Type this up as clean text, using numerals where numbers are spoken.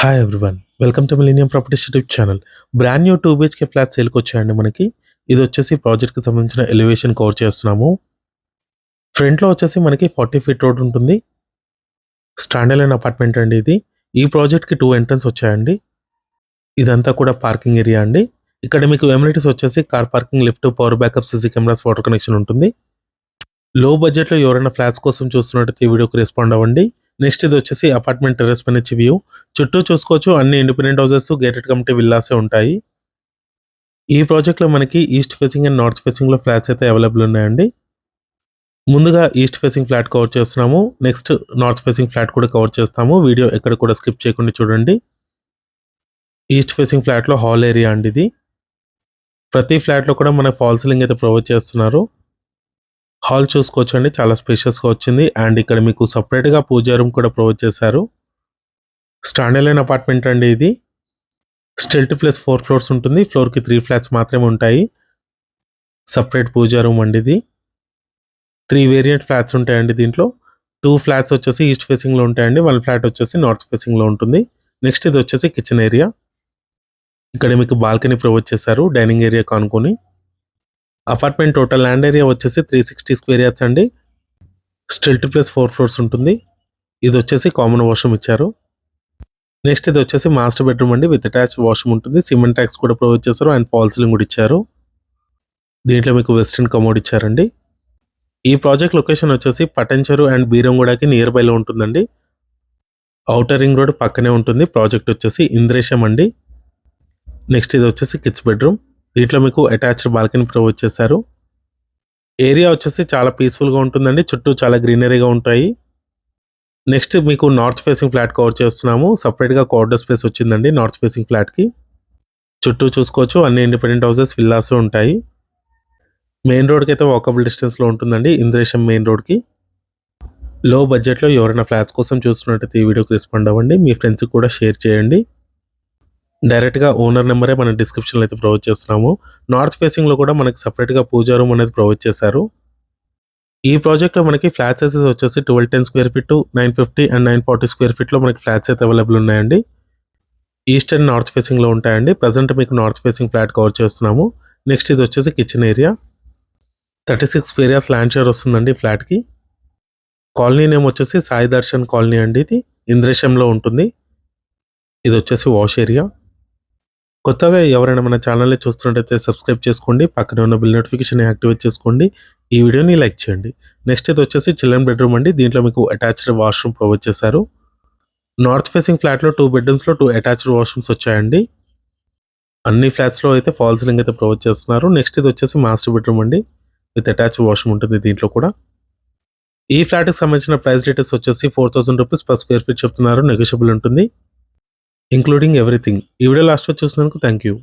Hi everyone. Welcome to millennium properties YouTube channel. Brand new 2 BHK flat సేల్‌కి వచ్చాయండి మనకి. ఇది వచ్చేసి ప్రాజెక్ట్‌కి సంబంధించిన ఎలివేషన్ కవర్ చేస్తున్నాము. ఫ్రంట్‌లో వచ్చేసి మనకి 40 ఫీట్ రోడ్ ఉంటుంది. స్టాండ్ అలోన్ అపార్ట్మెంట్ అండి ఇది. ఈ ప్రాజెక్ట్‌కి 2 ఎంట్రన్స్ వచ్చాయండి. ఇదంతా కూడా పార్కింగ్ ఏరియా అండి. ఇక్కడ మీకు అమ్యూనిటీస్ వచ్చేసి car parking, lift, power backup, CC cameras, water connection ఉంటుంది. లో బడ్జెట్‌లో ఎవరైనా ఫ్లాట్స్ కోసం చూస్తున్నట్టయితే ఈ వీడియోకి రెస్పాండ్ అవ్వండి. నెక్స్ట్ ఇది వచ్చేసి అపార్ట్మెంట్ టెర్రస్ పై నుంచి వ్యూ. చుట్టూ చూసుకోవచ్చు అన్ని ఇండిపెండెంట్ హౌసెస్, గేటెడ్ కమ్యూనిటీ విల్లాసే ఉంటాయి. ఈ ప్రాజెక్ట్‌లో మనకి ఈస్ట్ ఫేసింగ్ అండ్ నార్త్ ఫేసింగ్‌లో ఫ్లాట్స్ అయితే అవైలబుల్ ఉన్నాయండి. ముందుగా ఈస్ట్ ఫేసింగ్ ఫ్లాట్ కవర్ చేస్తున్నాము. నెక్స్ట్ నార్త్ ఫేసింగ్ ఫ్లాట్ కూడా కవర్ చేస్తాము. వీడియో ఎక్కడ కూడా స్కిప్ చేయకుండా చూడండి. ఈస్ట్ ఫేసింగ్ ఫ్లాట్‌లో హాల్ ఏరియా అండి ఇది. ప్రతి ఫ్లాట్‌లో కూడా మనకు ఫాల్ సీలింగ్ అయితే ప్రొవైడ్ చేస్తున్నారు. హాల్ చూసుకోవచ్చండి, చాలా స్పేషియస్‌గా వచ్చింది. అండ్ ఇక్కడ మీకు సెపరేట్‌గా పూజా రూమ్ కూడా ప్రొవైడ్ చేశారు. స్టాండ్ అలోన్ అపార్ట్మెంట్ అండి ఇది. స్టిల్ట్ ప్లస్ 4 ఫ్లోర్స్ ఉంటుంది. ఫ్లోర్‌కి 3 ఫ్లాట్స్ మాత్రమే ఉంటాయి. సెపరేట్ పూజా రూమ్ అండి ఇది. 3 వేరియంట్ ఫ్లాట్స్ ఉంటాయండి దీంట్లో. 2 ఫ్లాట్స్ వచ్చేసి ఈస్ట్ ఫేసింగ్‌లో ఉంటాయండి. 1 ఫ్లాట్ వచ్చేసి నార్త్ ఫేసింగ్‌లో ఉంటుంది. నెక్స్ట్ ఇది వచ్చేసి కిచెన్ ఏరియా. ఇక్కడ మీకు బాల్కనీ ప్రొవైడ్ చేశారు డైనింగ్ ఏరియా కానుకొని. అపార్ట్మెంట్ టోటల్ ల్యాండ్ ఏరియా వచ్చేసి 360 స్క్వేర్ యార్డ్స్ అండి. స్టిల్ట్ ప్లస్ 4 ఫ్లోర్స్ ఉంటుంది. ఇది వచ్చేసి కామన్ వాష్రూమ్ ఇచ్చారు. నెక్స్ట్ ఇది వచ్చేసి మాస్టర్ బెడ్రూమ్ అండి, విత్ అటాచ్డ్ వాష్రూమ్ ఉంటుంది. సిమెంట్ ట్యాక్స్ కూడా ప్రొవైడ్ చేశారు అండ్ ఫాల్ సీలింగ్ కూడా ఇచ్చారు. దీంట్లో మీకు వెస్టర్న్ కమోడ్ ఇచ్చారండి. ఈ ప్రాజెక్ట్ లొకేషన్ వచ్చేసి పటంచెరు అండ్ బీరంగూడకి నియర్ బైలో ఉంటుందండి. ఔటర్ రింగ్ రోడ్ పక్కనే ఉంటుంది. ప్రాజెక్ట్ వచ్చేసి ఇంద్రేశం అండి. నెక్స్ట్ ఇది వచ్చేసి కిడ్స్ బెడ్రూమ్. దీంట్లో మీకు అటాచ్డ్ బాల్కనీ ప్రొవైడ్ చేశారు. ఏరియా వచ్చేసి చాలా పీస్ఫుల్గా ఉంటుందండి. చుట్టూ చాలా గ్రీనరీగా ఉంటాయి. నెక్స్ట్ మీకు నార్త్ ఫేసింగ్ ఫ్లాట్ కవర్ చేస్తున్నాము. సపరేట్గా కార్డర్ స్పేస్ వచ్చిందండి నార్త్ ఫేసింగ్ ఫ్లాట్కి. చుట్టూ చూసుకోవచ్చు అన్ని ఇండిపెండెంట్ హౌసెస్, విల్లాస్ ఉంటాయి. మెయిన్ రోడ్కి అయితే వాకబుల్ డిస్టెన్స్లో ఉంటుందండి ఇంద్రేశం మెయిన్ రోడ్కి. లో బడ్జెట్లో ఎవరైనా ఫ్లాట్స్ కోసం చూస్తున్నట్టయితే ఈ వీడియోకి రెస్పాండ్ అవ్వండి. మీ ఫ్రెండ్స్కి కూడా షేర్ చేయండి. డైరెక్ట్గా ఓనర్ నెంబరే మనం డిస్క్రిప్షన్లో అయితే ప్రొవైడ్ చేస్తున్నాము. నార్త్ ఫేసింగ్లో కూడా మనకి సపరేట్గా పూజా రూమ్ అనేది ప్రొవైడ్ చేశారు. ఈ ప్రాజెక్ట్లో మనకి ఫ్లాట్ సైజెస్ వచ్చేసి 1210 స్క్వేర్ ఫీట్, 950 అండ్ 940 స్క్వేర్ ఫీట్లో మనకి ఫ్లాట్స్ అయితే అవైలబుల్ ఉన్నాయండి. ఈస్ట్ అండ్ నార్త్ ఫేసింగ్లో ఉంటాయండి. ప్రజెంట్ మీకు నార్త్ ఫేసింగ్ ఫ్లాట్ కవర్ చేస్తున్నాము. నెక్స్ట్ ఇది వచ్చేసి kitchen area. 36 square yards land share వస్తుందండి ఫ్లాట్కి. కాలనీ నేమ్ వచ్చేసి సాయి దర్శన్ కాలనీ అండి. ఇది ఇంద్రేశంలో ఉంటుంది. ఇది వచ్చేసి వాష్ ఏరియా. కొత్తగా ఎవరైనా మన ఛానల్ని చూస్తున్నట్టయితే సబ్స్క్రైబ్ చేసుకోండి. పక్కనే ఉన్న బిల్ నోటిఫికేషన్ యాక్టివేట్ చేసుకోండి. ఈ వీడియోని లైక్ చేయండి. నెక్స్ట్ ఇది వచ్చేసి చిల్డ్రన్ బెడ్రూమ్ అండి. దీంట్లో మీకు అటాచ్డ్ వాష్రూమ్ ప్రొవైడ్ చేశారు. నార్త్ ఫేసింగ్ ఫ్లాట్లో 2 బెడ్రూమ్స్లో 2 అటాచ్డ్ వాష్రూమ్స్ వచ్చాయండి. అన్ని ఫ్లాట్స్లో అయితే ఫాల్ సీలింగ్ అయితే ప్రొవైడ్ చేస్తున్నారు. నెక్స్ట్ ఇది వచ్చేసి మాస్టర్ బెడ్రూమ్ అండి, విత్ అటాచ్డ్ వాష్రూమ్ ఉంటుంది దీంట్లో కూడా. ఈ ఫ్లాట్కి సంబంధించిన ప్రైస్ డీటెయిల్స్ వచ్చేసి 4000 రూపీస్ పర్ స్క్వేర్ ఫీట్ చెప్తున్నారు. నెగోషియబుల్ ఉంటుంది, ఇంక్లూడింగ్ ఎవ్రీథింగ్. ఈ వీడియో లాస్ట్ చూసినందుకు థ్యాంక్ యూ.